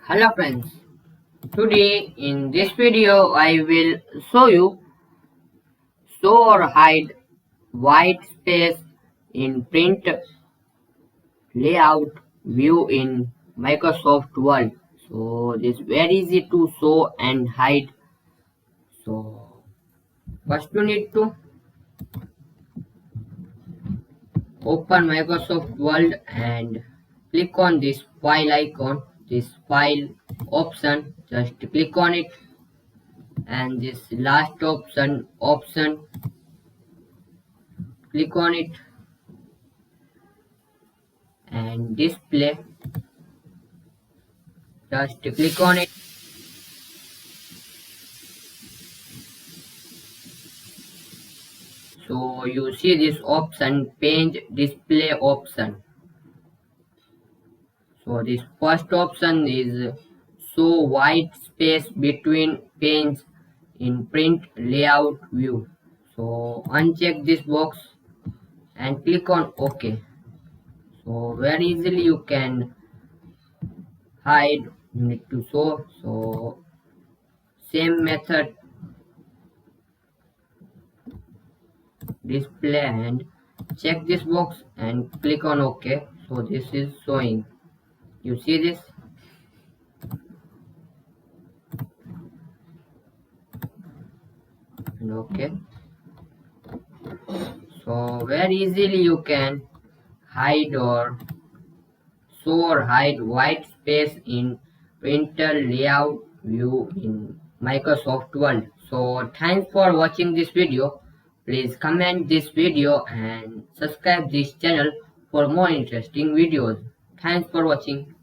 Hello friends, today in this video I will show you show or hide white space in print layout view in Microsoft Word. So this is very easy to show and hide. So first you need to open Microsoft Word and click on this file icon, this file option, just click on it and this last option click on it and display, just click on it. So you see this option, page display option. So this first option is show white space between panes in print layout view. So uncheck this box and click on OK. So very easily you can hide, you need to show. So same method, display and check this box and click on OK. So this is showing, you see this. And OK, so very easily you can hide or show or hide white space in printer layout view in Microsoft Word. So thanks for watching this video. Please comment this video and subscribe this channel for more interesting videos. Thanks for watching.